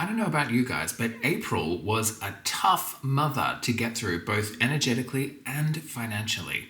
I don't know about you guys, but April was a tough mother to get through, both energetically and financially.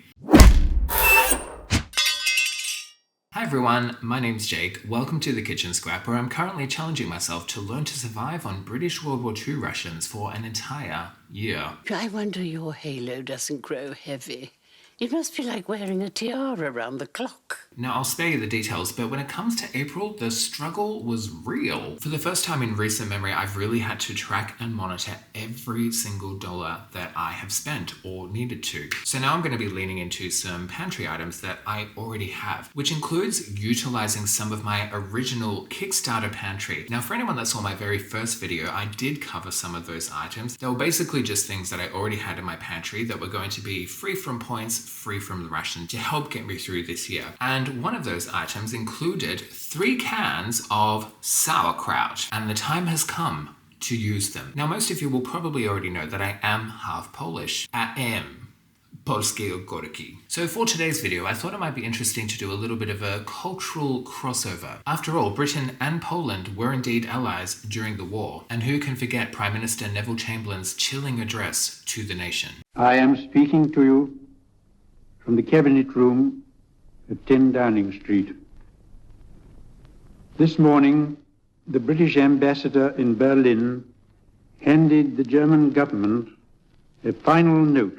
Hi everyone, my name's Jake. Welcome to the Kitchen Scrap, where I'm currently challenging myself to learn to survive on British WW2 rations for an entire year. I wonder your halo doesn't grow heavy. It must be like wearing a tiara around the clock. Now, I'll spare you the details, but when it comes to April, the struggle was real. For the first time in recent memory, I've really had to track and monitor every single dollar that I have spent or needed to. So now I'm going to be leaning into some pantry items that I already have, which includes utilizing some of my original Kickstarter pantry. Now, for anyone that saw my very first video, I did cover some of those items. They were basically just things that I already had in my pantry that were going to be free from points, free from the ration to help get me through this year. And one of those items included 3 cans of sauerkraut, and the time has come to use them. Now, most of you will probably already know that I am half Polish. I am polskiego górki. So for today's video, I thought it might be interesting to do a little bit of a cultural crossover. After all, Britain and Poland were indeed allies during the war, and who can forget Prime Minister Neville Chamberlain's chilling address to the nation? I am speaking to you from the Cabinet Room at 10 Downing Street. This morning, the British ambassador in Berlin handed the German government a final note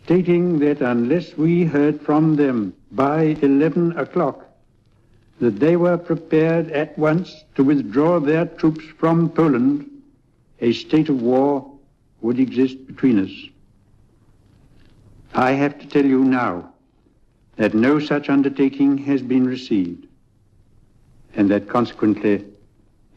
stating that unless we heard from them by 11 o'clock, that they were prepared at once to withdraw their troops from Poland, a state of war would exist between us. I have to tell you now that no such undertaking has been received, and that consequently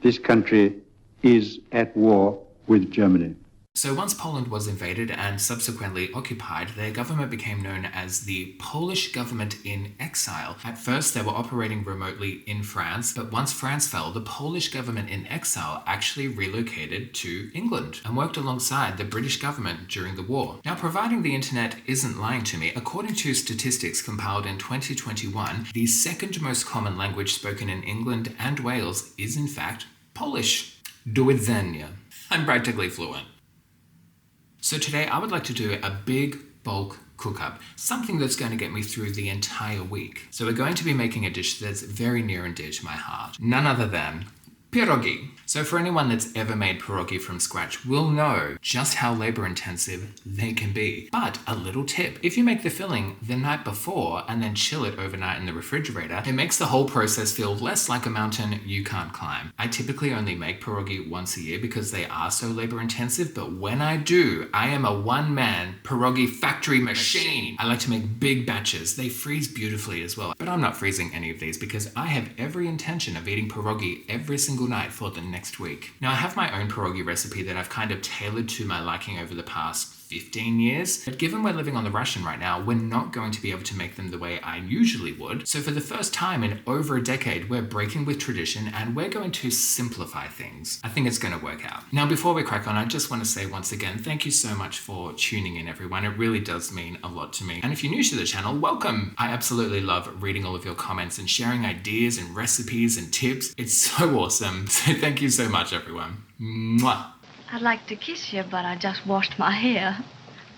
this country is at war with Germany. So once Poland was invaded and subsequently occupied, their government became known as the Polish government in exile. At first, they were operating remotely in France, but once France fell, the Polish government in exile actually relocated to England and worked alongside the British government during the war. Now, providing the internet isn't lying to me, according to statistics compiled in 2021, the second most common language spoken in England and Wales is in fact Polish. Do widzenia. I'm practically fluent. So today I would like to do a big bulk cook-up, something that's going to get me through the entire week. So we're going to be making a dish that's very near and dear to my heart, none other than pierogi. So for anyone that's ever made pierogi from scratch will know just how labor-intensive they can be. But a little tip, if you make the filling the night before and then chill it overnight in the refrigerator, it makes the whole process feel less like a mountain you can't climb. I typically only make pierogi once a year because they are so labor-intensive, but when I do, I am a one-man pierogi factory machine. I like to make big batches. They freeze beautifully as well. But I'm not freezing any of these because I have every intention of eating pierogi every single night for the next week. Now, I have my own pierogi recipe that I've kind of tailored to my liking over the past 15 years, but given we're living on the ration right now, we're not going to be able to make them the way I usually would. So for the first time in over a decade, we're breaking with tradition and we're going to simplify things. I think it's going to work out. Now, before we crack on, I just want to say once again, thank you so much for tuning in, everyone. It really does mean a lot to me. And if you're new to the channel, welcome. I absolutely love reading all of your comments and sharing ideas and recipes and tips. It's so awesome. So thank you so much, everyone. Mwah. I'd like to kiss you, but I just washed my hair.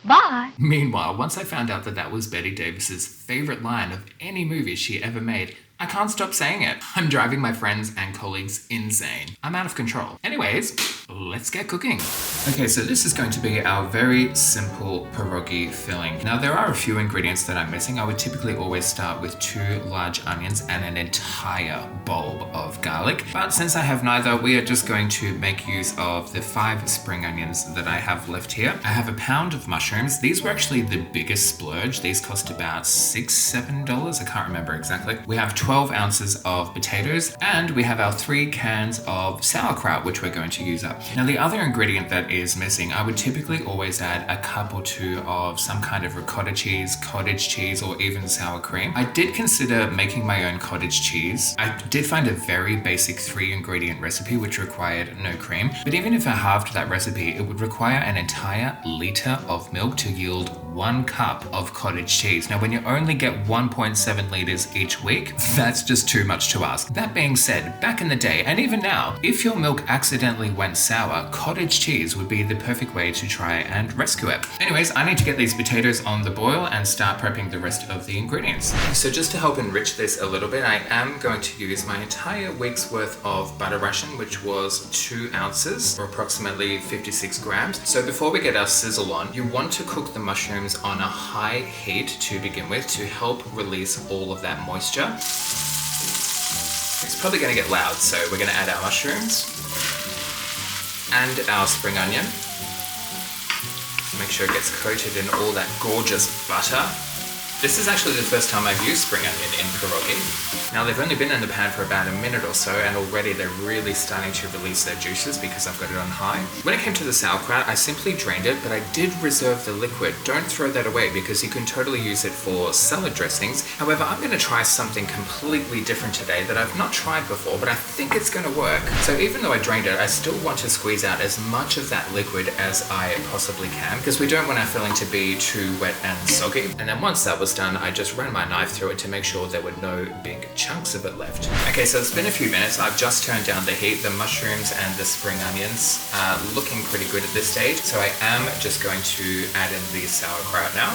Bye! Meanwhile, once I found out that that was Bette Davis's favorite line of any movie she ever made, I can't stop saying it. I'm driving my friends and colleagues insane. I'm out of control. Anyways, let's get cooking. Okay, so this is going to be our very simple pierogi filling. Now, there are a few ingredients that I'm missing. I would typically always start with 2 large onions and an entire bulb of garlic. But since I have neither, we are just going to make use of the 5 spring onions that I have left here. I have a pound of mushrooms. These were actually the biggest splurge. These cost about $6, $7. I can't remember exactly. We have 12 ounces of potatoes, and we have our 3 cans of sauerkraut, which we're going to use up. Now, the other ingredient that is missing, I would typically always add a cup or 2 of some kind of ricotta cheese, cottage cheese, or even sour cream. I did consider making my own cottage cheese. I did find a very basic 3-ingredient recipe which required no cream, but even if I halved that recipe, it would require an entire liter of milk to yield 1 cup of cottage cheese. Now, when you only get 1.7 liters each week, that's just too much to ask. That being said, back in the day, and even now, if your milk accidentally went sour, cottage cheese would be the perfect way to try and rescue it. Anyways, I need to get these potatoes on the boil and start prepping the rest of the ingredients. So just to help enrich this a little bit, I am going to use my entire week's worth of butter ration, which was 2 ounces or approximately 56 grams. So before we get our sizzle on, you want to cook the mushrooms on a high heat to begin with to help release all of that moisture. It's probably going to get loud, so we're going to add our mushrooms and our spring onion. Make sure it gets coated in all that gorgeous butter. This is actually the first time I've used spring onion in pierogi. Now they've only been in the pan for about a minute or so, and already they're really starting to release their juices because I've got it on high. When it came to the sauerkraut, I simply drained it, but I did reserve the liquid. Don't throw that away because you can totally use it for salad dressings. However, I'm going to try something completely different today that I've not tried before, but I think it's going to work. So even though I drained it, I still want to squeeze out as much of that liquid as I possibly can because we don't want our filling to be too wet and soggy. And then once that was done, I just ran my knife through it to make sure there were no big chunks of it left. Okay, so it's been a few minutes. I've just turned down the heat. The mushrooms and the spring onions are looking pretty good at this stage. So I am just going to add in the sauerkraut now.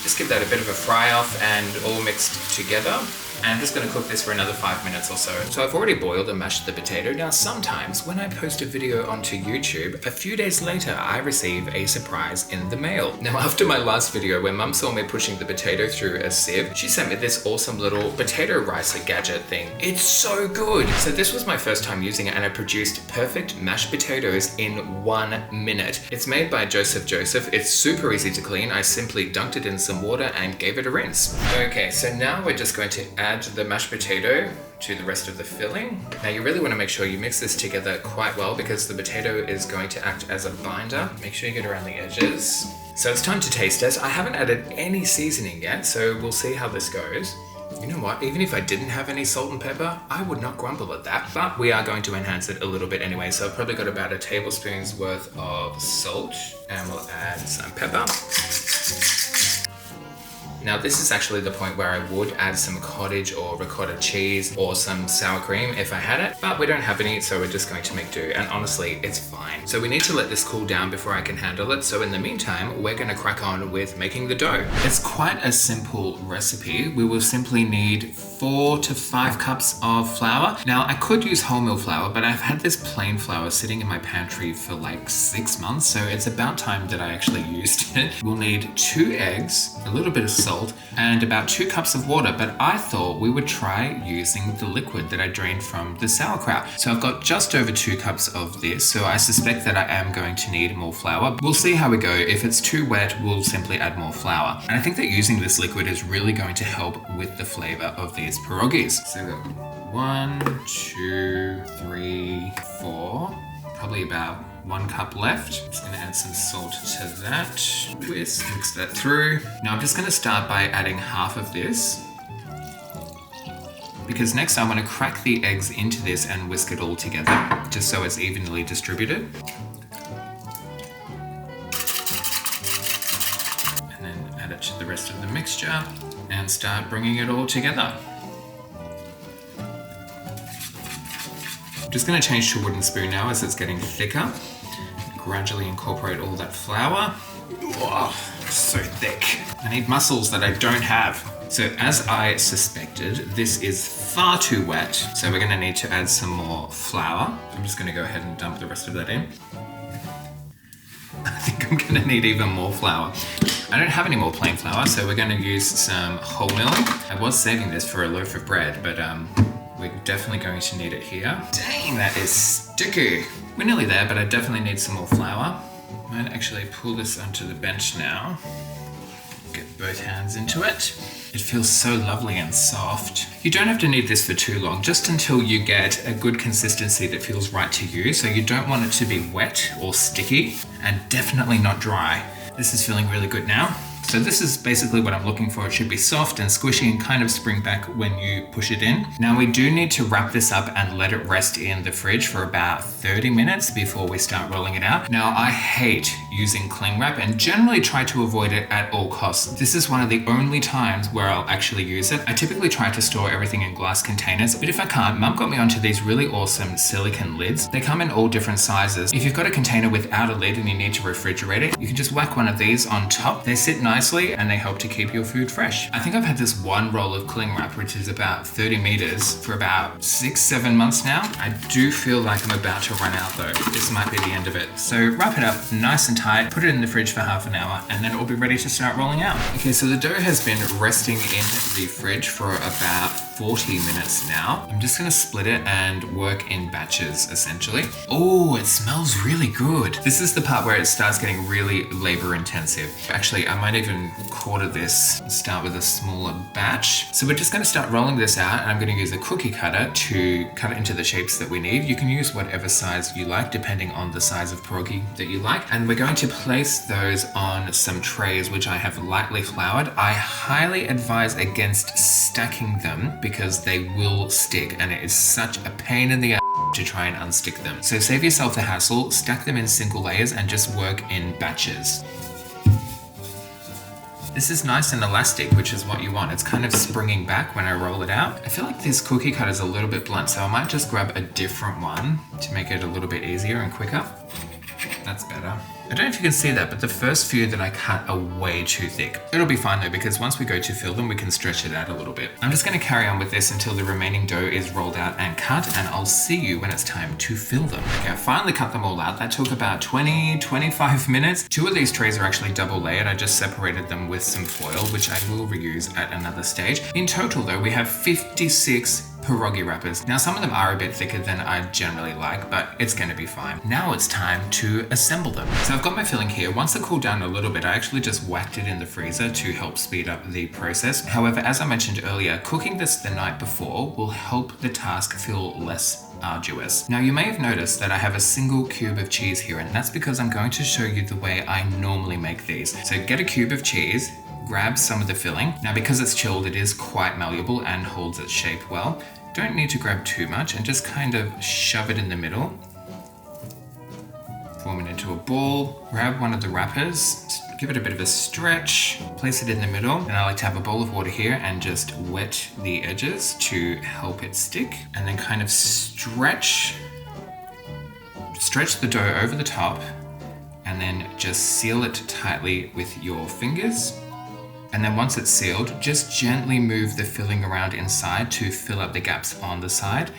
Just give that a bit of a fry off and all mixed together. And I'm just going to cook this for another 5 minutes or so. So I've already boiled and mashed the potato. Now sometimes when I post a video onto YouTube, a few days later I receive a surprise in the mail. Now after my last video where Mum saw me pushing the potato through a sieve, she sent me this awesome little potato ricer gadget thing. It's so good! So this was my first time using it and it produced perfect mashed potatoes in 1 minute. It's made by Joseph. It's super easy to clean. I simply dunked it in some water and gave it a rinse. Okay, so now we're just going to add the mashed potato to the rest of the filling. Now you really want to make sure you mix this together quite well because the potato is going to act as a binder. Make sure you get around the edges. So it's time to taste test. I haven't added any seasoning yet, so we'll see how this goes. You know what, even if I didn't have any salt and pepper, I would not grumble at that, but we are going to enhance it a little bit anyway. So I've probably got about a tablespoon's worth of salt and we'll add some pepper. Now this is actually the point where I would add some cottage or ricotta cheese or some sour cream if I had it, but we don't have any, so we're just going to make do, and honestly, it's fine. So we need to let this cool down before I can handle it, so in the meantime, we're gonna crack on with making the dough. It's quite a simple recipe. We will simply need 4 to 5 cups of flour. Now I could use wholemeal flour, but I've had this plain flour sitting in my pantry for like 6 months, so it's about time that I actually used it. We'll need 2 eggs, a little bit of salt, and about 2 cups of water, but I thought we would try using the liquid that I drained from the sauerkraut. So I've got just over 2 cups of this, so I suspect that I am going to need more flour. We'll see how we go. If it's too wet, we'll simply add more flour. And I think that using this liquid is really going to help with the flavor of these pierogis. So we've got 1, 2, 3, 4, probably about 1 cup left. Just gonna add some salt to that. Whisk, mix that through. Now I'm just gonna start by adding half of this, because next I want to crack the eggs into this and whisk it all together, just so it's evenly distributed. And then add it to the rest of the mixture and start bringing it all together. I'm just going to change to a wooden spoon now as it's getting thicker. Gradually incorporate all that flour. Oh, so thick. I need muscles that I don't have. So as I suspected, this is far too wet. So we're going to need to add some more flour. I'm just going to go ahead and dump the rest of that in. I think I'm going to need even more flour. I don't have any more plain flour, so we're going to use some wholemeal. I was saving this for a loaf of bread, but we're definitely going to need it here. Dang, that is sticky. We're nearly there, but I definitely need some more flour. I might actually pull this onto the bench now. Get both hands into it. It feels so lovely and soft. You don't have to knead this for too long, just until you get a good consistency that feels right to you. So you don't want it to be wet or sticky, and definitely not dry. This is feeling really good now. So this is basically what I'm looking for. It should be soft and squishy and kind of spring back when you push it in. Now we do need to wrap this up and let it rest in the fridge for about 30 minutes before we start rolling it out. Now I hate using cling wrap and generally try to avoid it at all costs. This is one of the only times where I'll actually use it. I typically try to store everything in glass containers, but if I can't, Mum got me onto these really awesome silicone lids. They come in all different sizes. If you've got a container without a lid and you need to refrigerate it, you can just whack one of these on top. They sit nicely and they help to keep your food fresh. I think I've had this one roll of cling wrap, which is about 30 meters, for about 6-7 months now. I do feel like I'm about to run out though. This might be the end of it. So wrap it up nice and tight, put it in the fridge for half an hour, and then it will be ready to start rolling out. Okay, so the dough has been resting in the fridge for about 40 minutes now. I'm just gonna split it and work in batches essentially. Oh, it smells really good. This is the part where it starts getting really labor intensive. Actually, I might even quarter this and start with a smaller batch. So we're just gonna start rolling this out, and I'm gonna use a cookie cutter to cut it into the shapes that we need. You can use whatever size you like depending on the size of pierogi that you like. And we're going to place those on some trays which I have lightly floured. I highly advise against stacking them because they will stick, and it is such a pain in the ass to try and unstick them. So save yourself the hassle, stack them in single layers and just work in batches. This is nice and elastic, which is what you want. It's kind of springing back when I roll it out. I feel like this cookie cutter is a little bit blunt, so I might just grab a different one to make it a little bit easier and quicker. That's better. I don't know if you can see that, but the first few that I cut are way too thick. It'll be fine though, because once we go to fill them, we can stretch it out a little bit. I'm just gonna carry on with this until the remaining dough is rolled out and cut, and I'll see you when it's time to fill them. Okay, I finally cut them all out. That took about 20-25 minutes. 2 of these trays are actually double layered. I just separated them with some foil, which I will reuse at another stage. In total though, we have 56 pierogi wrappers. Now some of them are a bit thicker than I generally like, but it's gonna be fine. Now it's time to assemble them. So I've got my filling here. Once it cooled down a little bit, I actually just whacked it in the freezer to help speed up the process. However, as I mentioned earlier, cooking this the night before will help the task feel less arduous. Now you may have noticed that I have a single cube of cheese here, and that's because I'm going to show you the way I normally make these. So get a cube of cheese, grab some of the filling. Now because it's chilled, it is quite malleable and holds its shape well. Don't need to grab too much, and just kind of shove it in the middle. Form it into a ball. Grab one of the wrappers, give it a bit of a stretch, place it in the middle, and I like to have a bowl of water here and just wet the edges to help it stick, and then kind of stretch the dough over the top, and then just seal it tightly with your fingers. And then once it's sealed, just gently move the filling around inside to fill up the gaps on the side.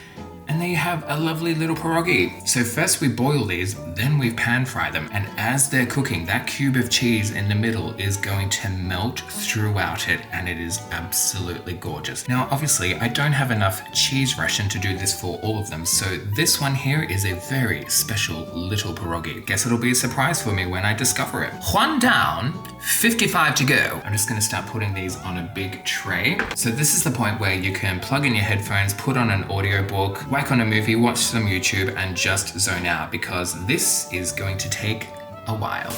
And there you have a lovely little pierogi. So first we boil these, then we pan fry them. And as they're cooking, that cube of cheese in the middle is going to melt throughout it, and it is absolutely gorgeous. Now, obviously, I don't have enough cheese ration to do this for all of them, so this one here is a very special little pierogi. Guess it'll be a surprise for me when I discover it. 1 down, 55 to go. I'm just gonna start putting these on a big tray. So this is the point where you can plug in your headphones, put on an audiobook, whack on a movie, watch some YouTube, and just zone out, because this is going to take a while.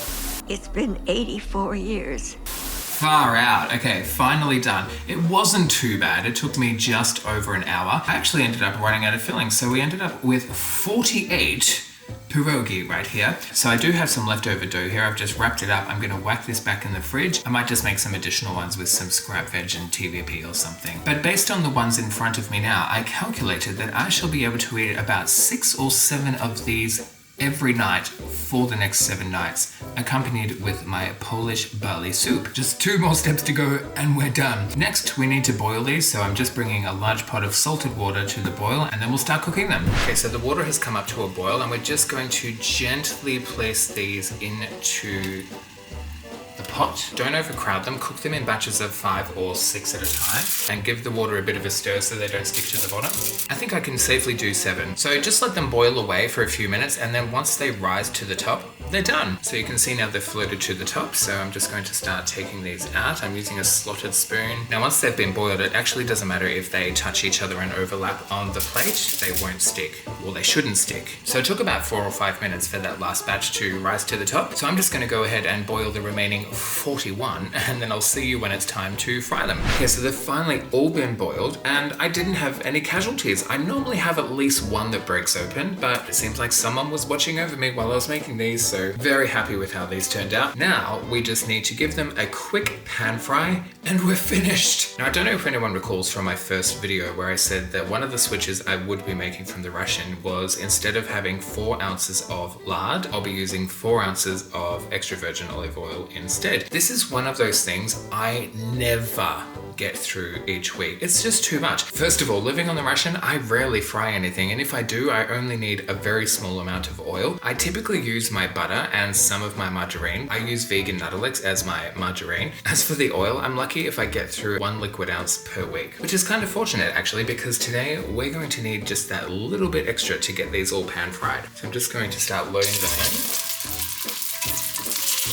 It's been 84 years. Far out. Okay, finally done. It wasn't too bad. It took me just over an hour. I actually ended up running out of filling, so we ended up with 48 pierogi right here. So I do have some leftover dough here. I've just wrapped it up. I'm gonna whack this back in the fridge. I might just make some additional ones with some scrap veg and TVP or something. But based on the ones in front of me now, I calculated that I shall be able to eat about 6 or 7 of these every night for the next 7 nights, accompanied with my Polish barley soup. Just 2 more steps to go and we're done. Next, we need to boil these, so I'm just bringing a large pot of salted water to the boil, and then we'll start cooking them. Okay, so the water has come up to a boil, and we're just going to gently place these into the pot. Don't overcrowd them. Cook them in batches of 5 or 6 at a time, and give the water a bit of a stir so they don't stick to the bottom. I think I can safely do 7. So just let them boil away for a few minutes, and then once they rise to the top, they're done. So you can see now they've floated to the top, so I'm just going to start taking these out. I'm using a slotted spoon. Now once they've been boiled, it actually doesn't matter if they touch each other and overlap on the plate, they won't stick. Well, they shouldn't stick. So it took about 4 or 5 minutes for that last batch to rise to the top. So I'm just going to go ahead and boil the remaining 41, and then I'll see you when it's time to fry them. Okay, so they've finally all been boiled, and I didn't have any casualties. I normally have at least one that breaks open, but it seems like someone was watching over me while I was making these, so very happy with how these turned out. Now, we just need to give them a quick pan fry, and we're finished. Now, I don't know if anyone recalls from my first video where I said that one of the switches I would be making from the ration was, instead of having 4 ounces of lard, I'll be using 4 ounces of extra virgin olive oil instead. This is one of those things I never get through each week. It's just too much. First of all, living on the ration, I rarely fry anything, and if I do, I only need a very small amount of oil. I typically use my butter and some of my margarine. I use vegan Nuttolix as my margarine. As for the oil, I'm lucky if I get through 1 liquid ounce per week, which is kind of fortunate actually, because today we're going to need just that little bit extra to get these all pan fried. So I'm just going to start loading them in.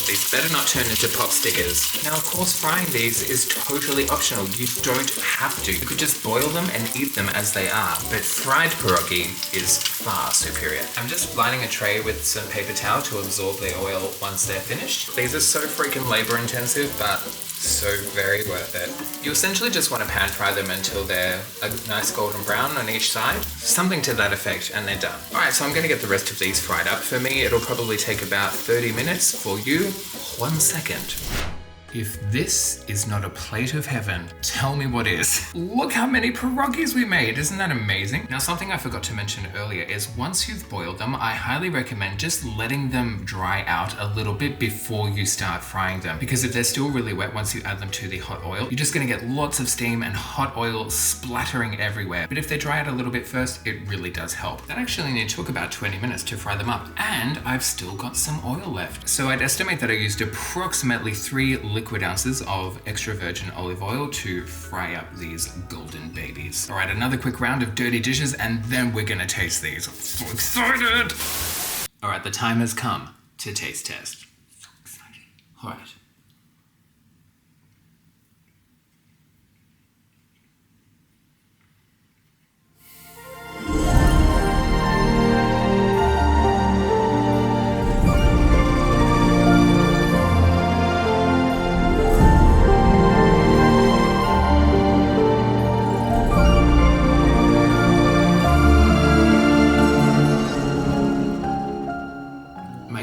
These better not turn into pop stickers. Now, of course, frying these is totally optional. You don't have to. You could just boil them and eat them as they are, but fried pierogi is far superior. I'm just lining a tray with some paper towel to absorb the oil once they're finished. These are so freaking labor intensive, but so very worth it. You essentially just want to pan fry them until they're a nice golden brown on each side. Something to that effect, and they're done. Alright, so I'm going to get the rest of these fried up. For me, it'll probably take about 30 minutes. For you, 1 second. If this is not a plate of heaven, tell me what is. Look how many pierogis we made, isn't that amazing? Now, something I forgot to mention earlier is once you've boiled them, I highly recommend just letting them dry out a little bit before you start frying them. Because if they're still really wet once you add them to the hot oil, you're just gonna get lots of steam and hot oil splattering everywhere. But if they dry out a little bit first, it really does help. That actually only took about 20 minutes to fry them up, and I've still got some oil left. So I'd estimate that I used approximately 3 liquid ounces of extra virgin olive oil to fry up these golden babies. All right, another quick round of dirty dishes, and then we're gonna taste these. I'm so excited! All right, the time has come to taste test. So excited. All right.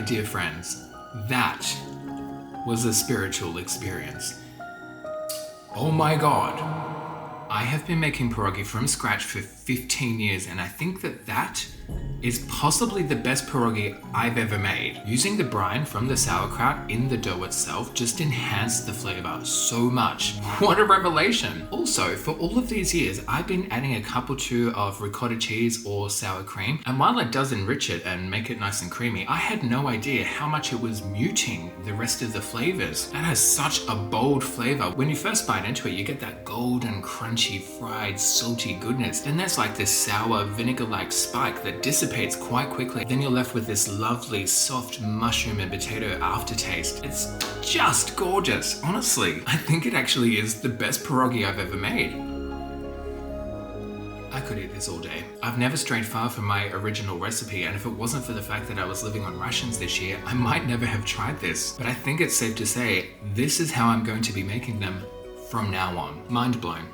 Dear friends, that was a spiritual experience. Oh my God. I have been making pierogi from scratch for 15 years, and I think that is possibly the best pierogi I've ever made. Using the brine from the sauerkraut in the dough itself just enhanced the flavor so much. What a revelation. Also, for all of these years, I've been adding a cup or two of ricotta cheese or sour cream, and while it does enrich it and make it nice and creamy, I had no idea how much it was muting the rest of the flavors. That has such a bold flavor. When you first bite into it, you get that golden, crunchy, fried, salty goodness. Then there's like this sour, vinegar-like spike that dissipates quite quickly. Then you're left with this lovely, soft mushroom and potato aftertaste. It's just gorgeous. Honestly, I think it actually is the best pierogi I've ever made. I could eat this all day. I've never strayed far from my original recipe, and if it wasn't for the fact that I was living on rations this year, I might never have tried this. But I think it's safe to say, this is how I'm going to be making them from now on. Mind blown.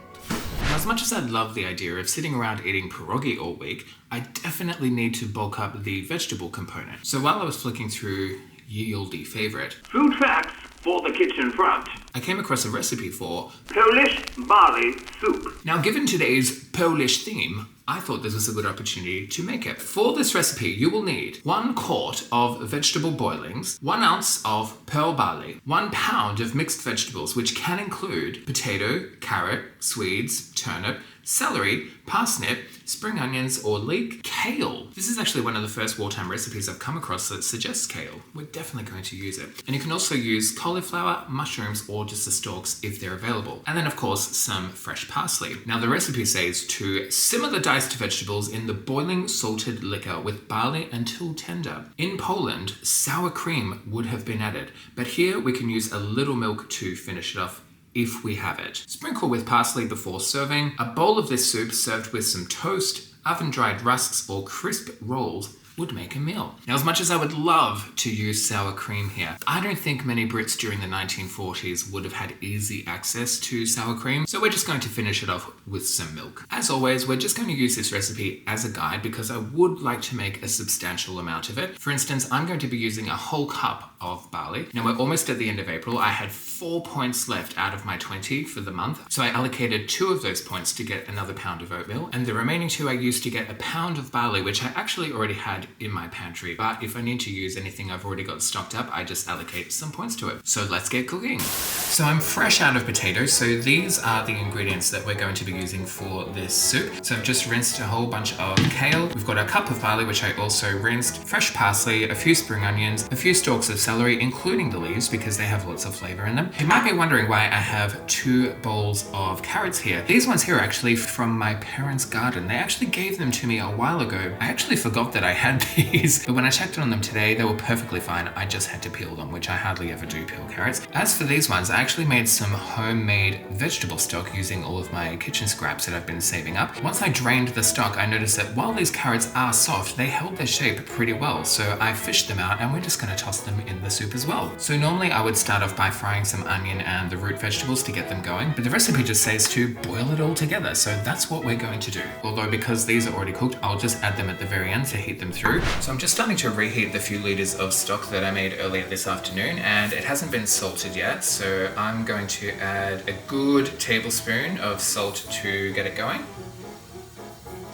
Now, as much as I love the idea of sitting around eating pierogi all week, I definitely need to bulk up the vegetable component. So while I was flicking through ye olde favorite, Food facts for the kitchen front. I came across a recipe for Polish Barley Soup. Now, given today's Polish theme, I thought this was a good opportunity to make it. For this recipe, you will need 1 quart of vegetable boilings, 1 ounce of pearl barley, 1 pound of mixed vegetables, which can include potato, carrot, swedes, turnip, celery, parsnip, spring onions or leek, kale. This is actually one of the first wartime recipes I've come across that suggests kale. We're definitely going to use it. And you can also use cauliflower, mushrooms, or just the stalks if they're available. And then of course, some fresh parsley. Now the recipe says to simmer the diced vegetables in the boiling salted liquor with barley until tender. In Poland, sour cream would have been added, but here we can use a little milk to finish it off if we have it. Sprinkle with parsley before serving. A bowl of this soup served with some toast, oven-dried rusks or crisp rolls would make a meal. Now, as much as I would love to use sour cream here, I don't think many Brits during the 1940s would have had easy access to sour cream, so we're just going to finish it off with some milk. As always, we're just going to use this recipe as a guide because I would like to make a substantial amount of it. For instance, I'm going to be using a whole cup of barley. Now, we're almost at the end of April. I had 4 points left out of my 20 for the month, so I allocated 2 of those points to get another pound of oatmeal, and the remaining 2 I used to get a pound of barley, which I actually already had in my pantry, but if I need to use anything I've already got stocked up, I just allocate some points to it. So let's get cooking. So I'm fresh out of potatoes, so these are the ingredients that we're going to be using for this soup. So I've just rinsed a whole bunch of kale. We've got a cup of barley, which I also rinsed, fresh parsley, a few spring onions, a few stalks of celery, including the leaves because they have lots of flavor in them. You might be wondering why I have 2 bowls of carrots here. These ones here are actually from my parents' garden. They actually gave them to me a while ago. I actually forgot that I had these. But when I checked on them today, they were perfectly fine. I just had to peel them, which I hardly ever do peel carrots. As for these ones, I actually made some homemade vegetable stock using all of my kitchen scraps that I've been saving up. Once I drained the stock, I noticed that while these carrots are soft, they held their shape pretty well. So I fished them out and we're just going to toss them in the soup as well. So normally I would start off by frying some onion and the root vegetables to get them going, but the recipe just says to boil it all together. So that's what we're going to do. Although because these are already cooked, I'll just add them at the very end to heat them through. So I'm just starting to reheat the few liters of stock that I made earlier this afternoon, and it hasn't been salted yet, so I'm going to add a good tablespoon of salt to get it going.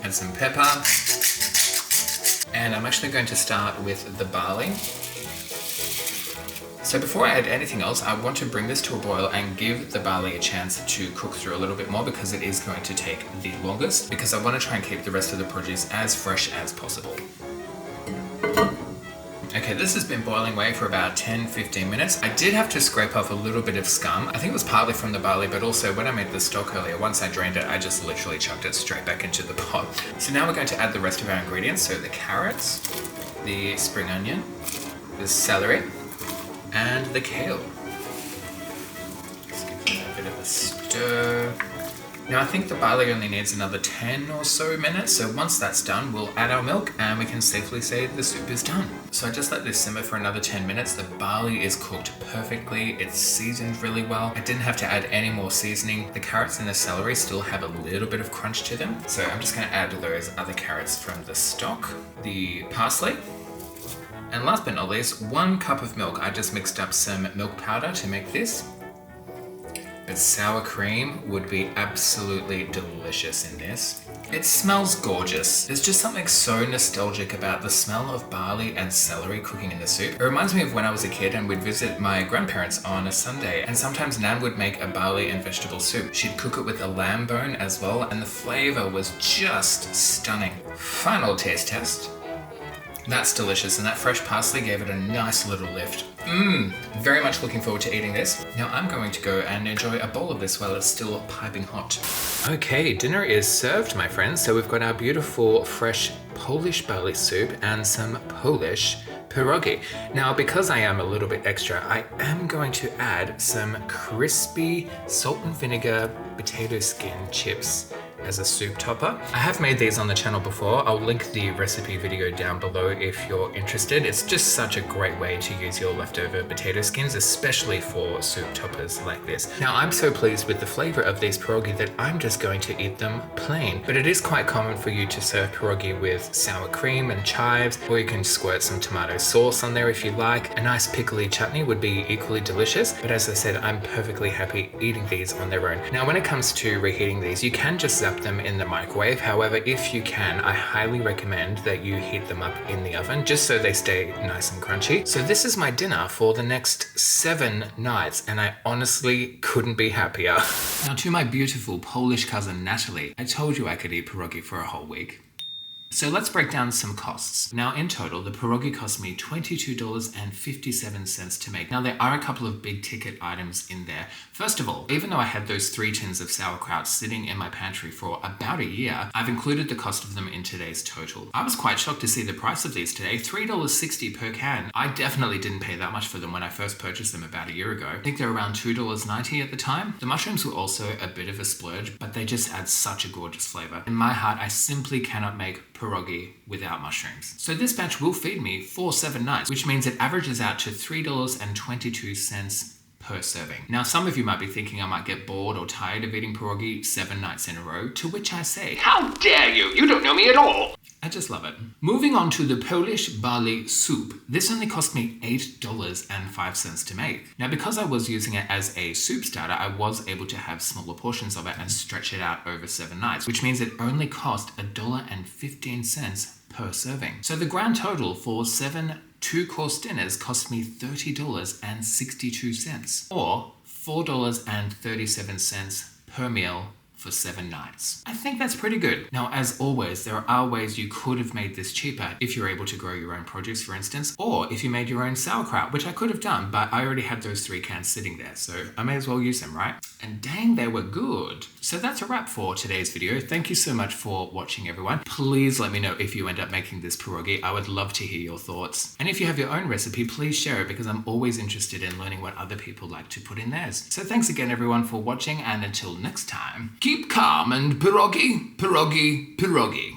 Add some pepper. And I'm actually going to start with the barley. So before I add anything else, I want to bring this to a boil and give the barley a chance to cook through a little bit more because it is going to take the longest, because I want to try and keep the rest of the produce as fresh as possible. Okay, this has been boiling away for about 10-15 minutes. I did have to scrape off a little bit of scum. I think it was partly from the barley, but also when I made the stock earlier, once I drained it, I just literally chucked it straight back into the pot. So now we're going to add the rest of our ingredients. So the carrots, the spring onion, the celery, and the kale. Just give it a bit of a stir. Now I think the barley only needs another 10 or so minutes, so once that's done, we'll add our milk and we can safely say the soup is done. So I just let this simmer for another 10 minutes. The barley is cooked perfectly, it's seasoned really well. I didn't have to add any more seasoning. The carrots and the celery still have a little bit of crunch to them. So I'm just going to add those other carrots from the stock, the parsley, and last but not least, 1 cup of milk. I just mixed up some milk powder to make this. But sour cream would be absolutely delicious in this. It smells gorgeous. There's just something so nostalgic about the smell of barley and celery cooking in the soup. It reminds me of when I was a kid and we'd visit my grandparents on a Sunday, and sometimes Nan would make a barley and vegetable soup. She'd cook it with a lamb bone as well, and the flavor was just stunning. Final taste test. That's delicious, and that fresh parsley gave it a nice little lift. Very much looking forward to eating this. Now I'm going to go and enjoy a bowl of this while it's still piping hot. Okay, dinner is served, my friends. So we've got our beautiful fresh Polish barley soup and some Polish pierogi. Now, because I am a little bit extra, I am going to add some crispy salt and vinegar potato skin chips as a soup topper. I have made these on the channel before. I'll link the recipe video down below if you're interested. It's just such a great way to use your leftover potato skins, especially for soup toppers like this. Now, I'm so pleased with the flavor of these pierogi that I'm just going to eat them plain. But it is quite common for you to serve pierogi with sour cream and chives, or you can squirt some tomato sauce on there if you like. A nice pickly chutney would be equally delicious, but as I said, I'm perfectly happy eating these on their own. Now, when it comes to reheating these, you can just zap them in the microwave. However, if you can, I highly recommend that you heat them up in the oven just so they stay nice and crunchy. So this is my dinner for the next 7 nights, and I honestly couldn't be happier. Now, to my beautiful Polish cousin Natalie, I told you I could eat pierogi for a whole week. So let's break down some costs. Now in total, the pierogi cost me $22.57 to make. Now there are a couple of big ticket items in there. First of all, even though I had those 3 tins of sauerkraut sitting in my pantry for about a year, I've included the cost of them in today's total. I was quite shocked to see the price of these today, $3.60 per can. I definitely didn't pay that much for them when I first purchased them about a year ago. I think they're around $2.90 at the time. The mushrooms were also a bit of a splurge, but they just add such a gorgeous flavor. In my heart, I simply cannot make pierogi without mushrooms. So this batch will feed me for 7 nights, which means it averages out to $3.22 per serving. Now, some of you might be thinking I might get bored or tired of eating pierogi 7 nights in a row, to which I say, how dare you? You don't know me at all. I just love it. Moving on to the Polish Barley Soup. This only cost me $8.05 to make. Now, because I was using it as a soup starter, I was able to have smaller portions of it and stretch it out over 7 nights, which means it only cost $1.15 per serving. So the grand total for 7 2-course dinners cost me $30.62, or $4.37 per meal for 7 nights. I think that's pretty good. Now, as always, there are ways you could have made this cheaper if you're able to grow your own produce, for instance, or if you made your own sauerkraut, which I could have done, but I already had those 3 cans sitting there, so I may as well use them, right? And dang, they were good. So that's a wrap for today's video. Thank you so much for watching, everyone. Please let me know if you end up making this pierogi. I would love to hear your thoughts. And if you have your own recipe, please share it, because I'm always interested in learning what other people like to put in theirs. So thanks again, everyone, for watching, and until next time, keep calm and pierogi, pierogi, pierogi.